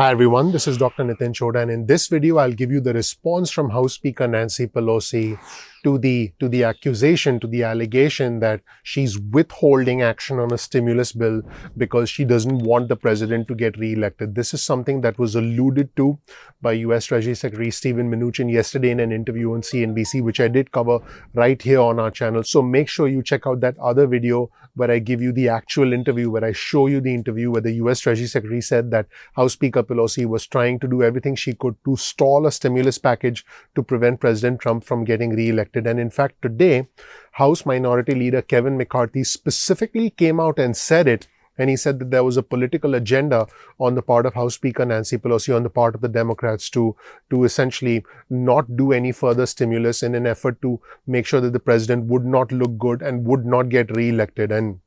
Hi everyone, this is Dr. Nitin Chhoda, and in this video I'll give you the response from House Speaker Nancy Pelosi to the accusation, to the allegation that she's withholding action on a stimulus bill because she doesn't want the president to get re-elected. This is something that was alluded to by US Treasury Secretary Steven Mnuchin yesterday in an interview on CNBC, which I did cover right here on our channel. So make sure you check out that other video where I give you the actual interview, where I show you the interview where the US Treasury Secretary said that House Speaker Pelosi was trying to do everything she could to stall a stimulus package to prevent President Trump from getting re-elected. And in fact, today, House Minority Leader Kevin McCarthy specifically came out and said it. And he said that there was a political agenda on the part of House Speaker Nancy Pelosi, on the part of the Democrats to essentially not do any further stimulus in an effort to make sure that the president would not look good and would not get re-elected. And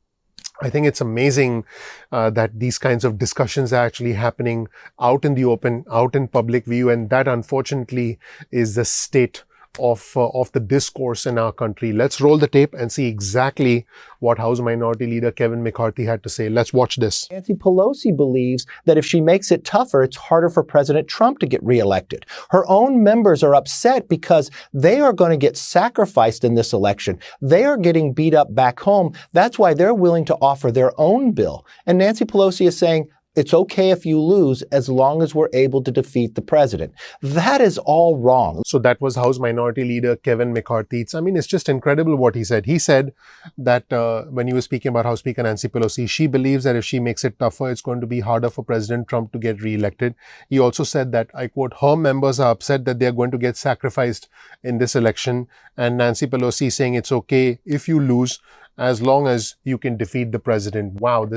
I think it's amazing that these kinds of discussions are actually happening out in the open, out in public view. And that, unfortunately, is the state of the discourse in our country. Let's roll the tape and see exactly what House Minority Leader Kevin McCarthy had to say. Let's watch this. Nancy Pelosi believes that if she makes it tougher, it's harder for President Trump to get reelected. Her own members are upset because they are going to get sacrificed in this election. They are getting beat up back home. That's why they're willing to offer their own bill. And Nancy Pelosi is saying, it's okay if you lose as long as we're able to defeat the president. That is all wrong. So that was House Minority Leader Kevin McCarthy. It's just incredible what he said. He said that when he was speaking about House Speaker Nancy Pelosi, she believes that if she makes it tougher, it's going to be harder for President Trump to get re-elected. He also said that, I quote, her members are upset that they're going to get sacrificed in this election. And Nancy Pelosi is saying it's okay if you lose as long as you can defeat the president. Wow,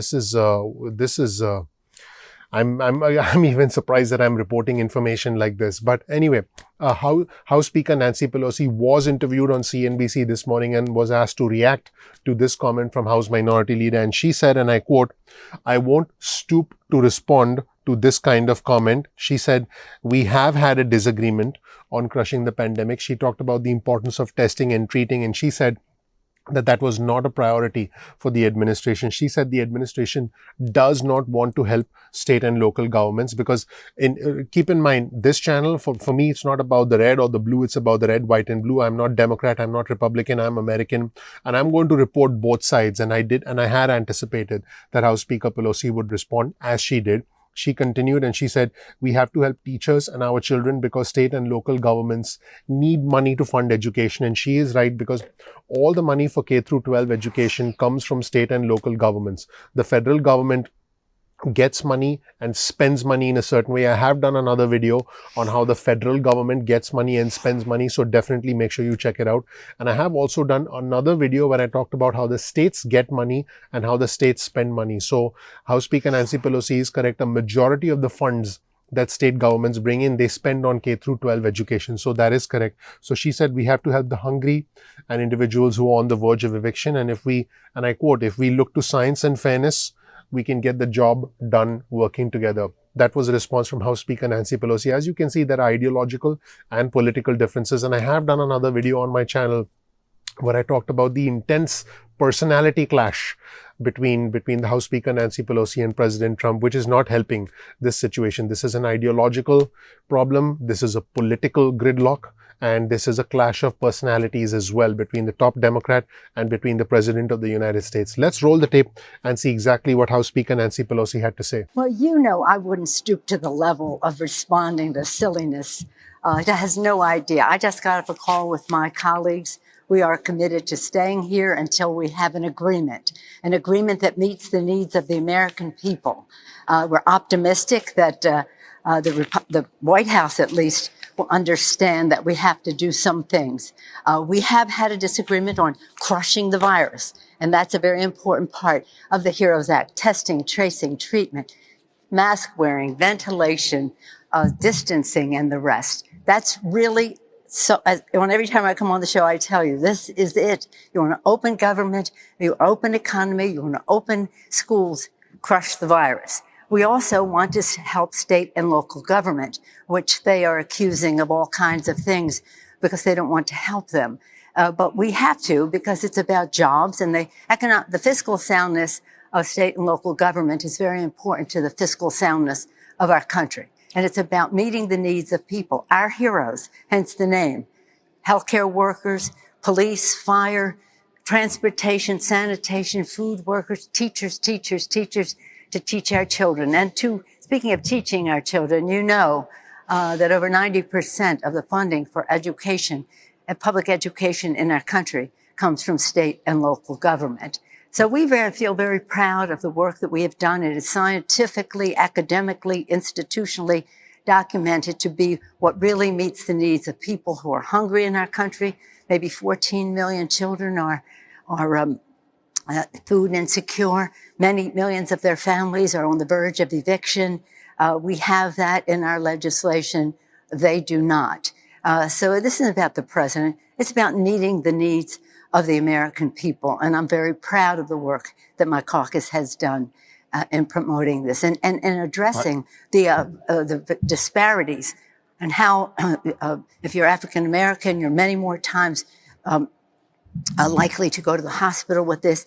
I'm even surprised that I'm reporting information like this. But anyway, House Speaker Nancy Pelosi was interviewed on CNBC this morning and was asked to react to this comment from House Minority Leader. And she said, and I quote, "I won't stoop to respond to this kind of comment." She said, "We have had a disagreement on crushing the pandemic." She talked about the importance of testing and treating, and she said that was not a priority for the administration. She said the administration does not want to help state and local governments because keep in mind, this channel, for me, it's not about the red or the blue. It's about the red, white and blue. I'm not Democrat. I'm not Republican. I'm American. And I'm going to report both sides. And I had anticipated that House Speaker Pelosi would respond as she did. She continued and she said, "We have to help teachers and our children because state and local governments need money to fund education." And she is right, because all the money for K through 12 education comes from state and local governments. The federal government gets money and spends money in a certain way. I have done another video on how the federal government gets money and spends money, so definitely make sure you check it out. And I have also done another video where I talked about how the states get money and how the states spend money. So House Speaker Nancy Pelosi is correct. A majority of the funds that state governments bring in, they spend on K through 12 education. So that is correct. So she said we have to help the hungry and individuals who are on the verge of eviction. And and I quote, "If we look to science and fairness, we can get the job done working together." That was a response from House Speaker Nancy Pelosi. As you can see, there are ideological and political differences. And I have done another video on my channel where I talked about the intense personality clash between the House Speaker Nancy Pelosi and President Trump, which is not helping this situation. This is an ideological problem. This is a political gridlock. And this is a clash of personalities as well between the top Democrat and between the President of the United States. Let's roll the tape and see exactly what House Speaker Nancy Pelosi had to say. Well, you know, I wouldn't stoop to the level of responding to silliness. It has no idea. I just got off a call with my colleagues. We are committed to staying here until we have an agreement that meets the needs of the American people. We're optimistic that the White House, at least, will understand that we have to do some things. We have had a disagreement on crushing the virus, and that's a very important part of the HEROES Act: testing, tracing, treatment, mask wearing, ventilation, distancing, and the rest. That's really so. Every time I come on the show, I tell you, this is it. You want an open government, you want an open economy, you want to open schools, crush the virus. We also want to help state and local government, which they are accusing of all kinds of things because they don't want to help them. But we have to, because it's about jobs, and the fiscal soundness of state and local government is very important to the fiscal soundness of our country. And it's about meeting the needs of people, our heroes, hence the name. Healthcare workers, police, fire, transportation, sanitation, food workers, teachers, to teach our children. And speaking of teaching our children, you know that over 90% of the funding for education and public education in our country comes from state and local government. So we feel very proud of the work that we have done. It is scientifically, academically, institutionally documented to be what really meets the needs of people who are hungry in our country. Maybe 14 million children are food insecure. Many millions of their families are on the verge of eviction. We have that in our legislation. They do not. So this isn't about the president. It's about meeting the needs of the American people. And I'm very proud of the work that my caucus has done in promoting this and addressing the disparities and how if you're African American, you're many more times likely to go to the hospital with this.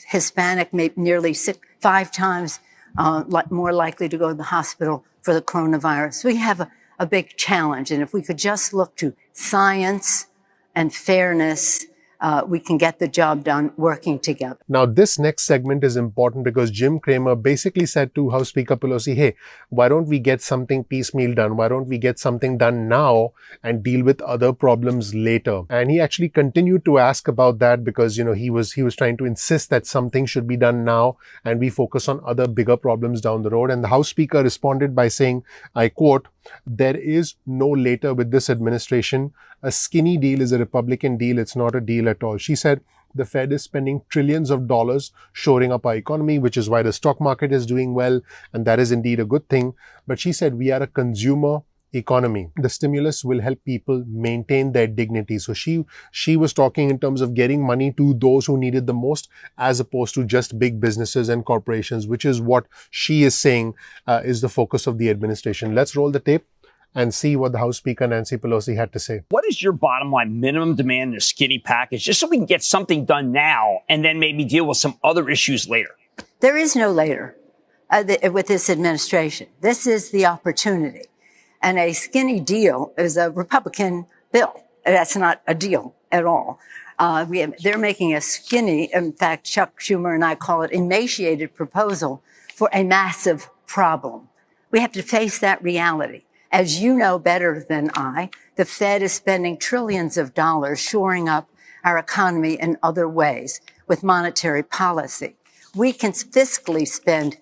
Hispanic, nearly 5 times more likely to go to the hospital for the coronavirus. We have a big challenge. And if we could just look to science and fairness, we can get the job done working together. Now, this next segment is important because Jim Cramer basically said to House Speaker Pelosi, hey, why don't we get something piecemeal done? Why don't we get something done now and deal with other problems later? And he actually continued to ask about that because, you know, he was trying to insist that something should be done now and we focus on other bigger problems down the road. And the House Speaker responded by saying, I quote, there is no later with this administration. A skinny deal is a Republican deal. It's not a deal at all. She said the Fed is spending trillions of dollars shoring up our economy, which is why the stock market is doing well. And that is indeed a good thing. But she said we are a consumer economy. The stimulus will help people maintain their dignity. So she was talking in terms of getting money to those who need it the most, as opposed to just big businesses and corporations, which is what she is saying is the focus of the administration. Let's roll the tape and see what the House Speaker Nancy Pelosi had to say. What is your bottom line minimum demand in a skinny package, just so we can get something done now and then maybe deal with some other issues later? There is no later with this administration. This is the opportunity. And a skinny deal is a Republican bill. That's not a deal at all. They're making a skinny, in fact, Chuck Schumer and I call it emaciated proposal for a massive problem. We have to face that reality. As you know better than I, the Fed is spending trillions of dollars shoring up our economy in other ways with monetary policy. We can fiscally spend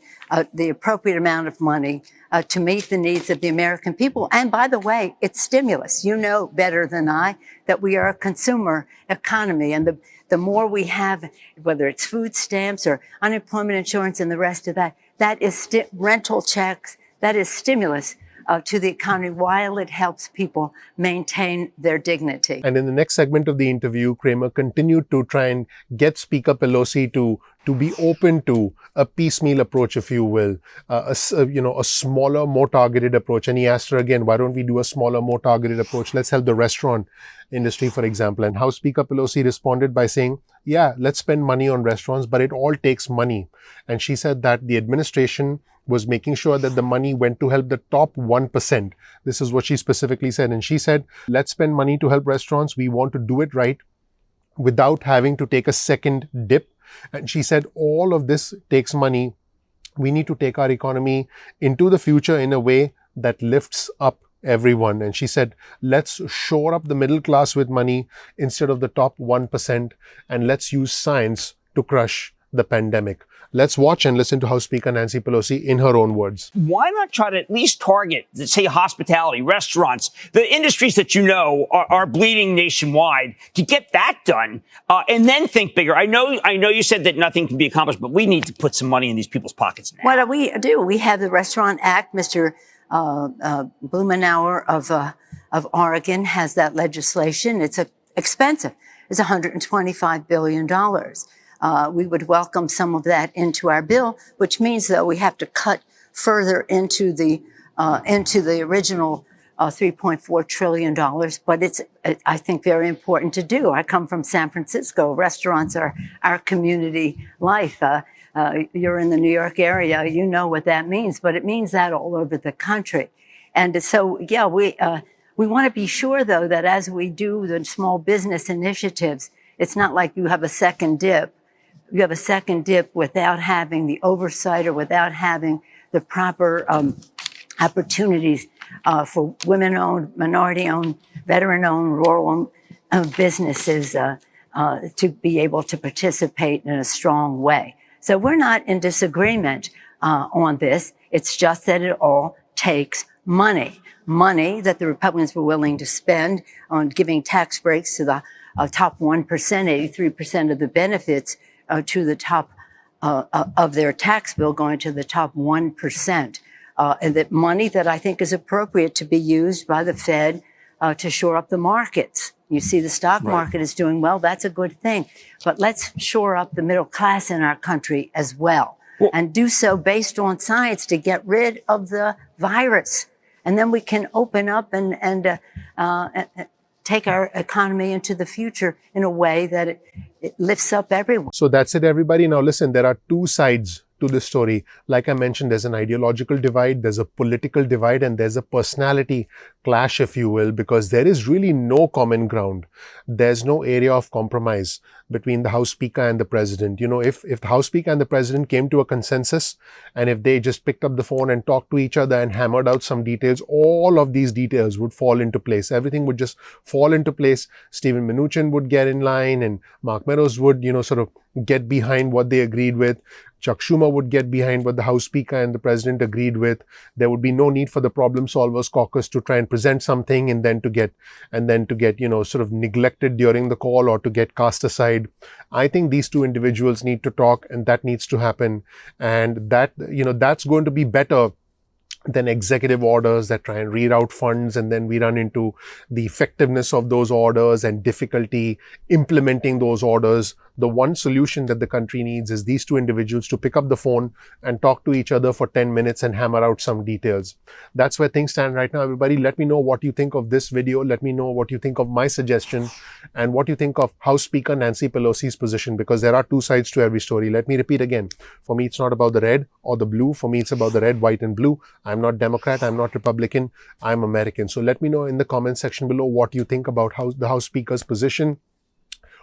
the appropriate amount of money to meet the needs of the American people. And by the way, it's stimulus. You know better than I that we are a consumer economy. And the more we have, whether it's food stamps or unemployment insurance and the rest of that, that is rental checks, that is stimulus to the economy while it helps people maintain their dignity. And in the next segment of the interview, Cramer continued to try and get Speaker Pelosi to be open to a piecemeal approach, if you will, a smaller, more targeted approach. And he asked her again, why don't we do a smaller, more targeted approach? Let's help the restaurant industry, for example. And House Speaker Pelosi responded by saying, yeah, let's spend money on restaurants, but it all takes money. And she said that the administration was making sure that the money went to help the top 1%. This is what she specifically said. And she said, let's spend money to help restaurants. We want to do it right without having to take a second dip. And she said, all of this takes money. We need to take our economy into the future in a way that lifts up everyone. And she said, let's shore up the middle class with money instead of the top 1%. And let's use science to crush the pandemic. Let's watch and listen to House Speaker Nancy Pelosi in her own words. Why not try to at least target, say, hospitality, restaurants, the industries that you know are bleeding nationwide, to get that done, and then think bigger? I know you said that nothing can be accomplished, but we need to put some money in these people's pockets now. What do we do? We have the Restaurant Act. Mr. Blumenauer of Oregon has that legislation. It's expensive. It's $125 billion. We would welcome some of that into our bill, which means, though, we have to cut further into the original $3.4 trillion. But it's, I think, very important to do. I come from San Francisco. Restaurants are our community life. You're in the New York area, you know what that means, but it means that all over the country. And so, yeah, we want to be sure, though, that as we do the small business initiatives, it's not like you have a second dip. You have a second dip without having the oversight or without having the proper opportunities for women-owned, minority-owned, veteran-owned, rural-owned businesses to be able to participate in a strong way. So we're not in disagreement on this. It's just that it all takes money that the Republicans were willing to spend on giving tax breaks to the top 1%, 83% of the benefits to the top of their tax bill going to the top 1%. And that money that I think is appropriate to be used by the Fed to shore up the markets. You see the stock market is doing well. That's a good thing. But let's shore up the middle class in our country as well and do so based on science to get rid of the virus. And then we can open up and take our economy into the future in a way that it lifts up everyone. So that's it, everybody. Now listen, there are two sides to this story. Like I mentioned, there's an ideological divide, there's a political divide, and there's a personality clash, if you will, because there is really no common ground. There's no area of compromise between the House Speaker and the President. You know, if the House Speaker and the President came to a consensus, and if they just picked up the phone and talked to each other and hammered out some details, all of these details would fall into place. Everything would just fall into place. Stephen Mnuchin would get in line, and Mark Meadows would, sort of get behind what they agreed with. Chuck Schumer would get behind what the House Speaker and the President agreed with. There would be no need for the Problem Solvers Caucus to try and present something and then to get, sort of neglected during the call or to get cast aside. I think these two individuals need to talk, and that needs to happen. And that, that's going to be better than executive orders that try and reroute funds, and then we run into the effectiveness of those orders and difficulty implementing those orders. The one solution that the country needs is these two individuals to pick up the phone and talk to each other for 10 minutes and hammer out some details. That's where things stand right now. Everybody, let me know what you think of this video. Let me know what you think of my suggestion and what you think of House Speaker Nancy Pelosi's position, because there are two sides to every story. Let me repeat again. For me, it's not about the red or the blue. For me, it's about the red, white, and blue. I'm not Democrat. I'm not Republican. I'm American. So let me know in the comment section below what you think about the House Speaker's position.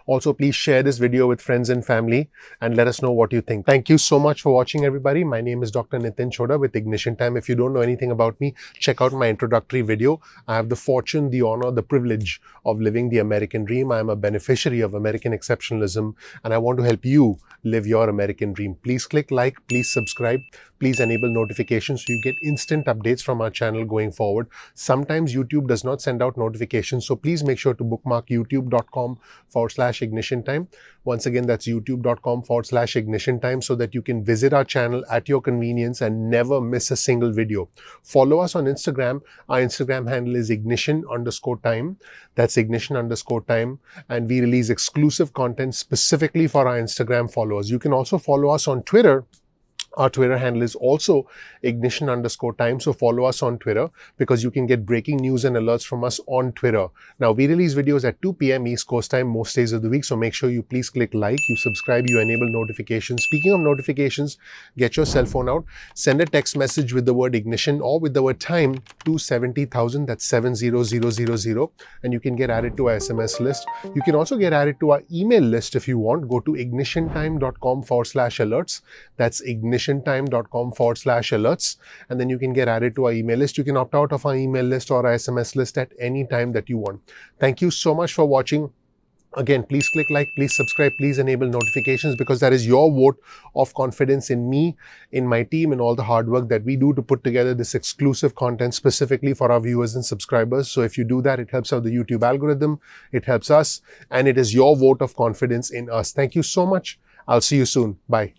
Also, please share this video with friends and family and let us know what you think. Thank you so much for watching, everybody. My name is Dr. Nitin Chhoda with Ignition Time. If you don't know anything about me, check out my introductory video. I have the fortune, the honor, the privilege of living the American dream. I am a beneficiary of American exceptionalism, and I want to help you live your American dream. Please click like, please subscribe, please enable notifications so you get instant updates from our channel going forward. Sometimes YouTube does not send out notifications, so please make sure to bookmark youtube.com/Ignition Time. Once again, that's youtube.com/Ignition Time, so that you can visit our channel at your convenience and never miss a single video. Follow us on Instagram. Our Instagram handle is ignition_time. That's ignition_time. And we release exclusive content specifically for our Instagram followers. You can also follow us on Twitter. Our Twitter handle is also ignition_time. So follow us on Twitter, because you can get breaking news and alerts from us on Twitter. Now, we release videos at 2 p.m. East Coast time most days of the week. So make sure you please click like, you subscribe, you enable notifications. Speaking of notifications, get your cell phone out, send a text message with the word ignition or with the word time to 70,000. That's 70000. And you can get added to our SMS list. You can also get added to our email list if you want. Go to ignitiontime.com/alerts. That's ignitiontime.com/alerts, and then you can get added to our email list. You can opt out of our email list or our SMS list at any time that you want. Thank you so much for watching. Again, please click like, please subscribe, please enable notifications, because that is your vote of confidence in me, in my team, and all the hard work that we do to put together this exclusive content specifically for our viewers and subscribers. So if you do that, it helps out the YouTube algorithm, it helps us, and it is your vote of confidence in us. Thank you so much. I'll see you soon. Bye.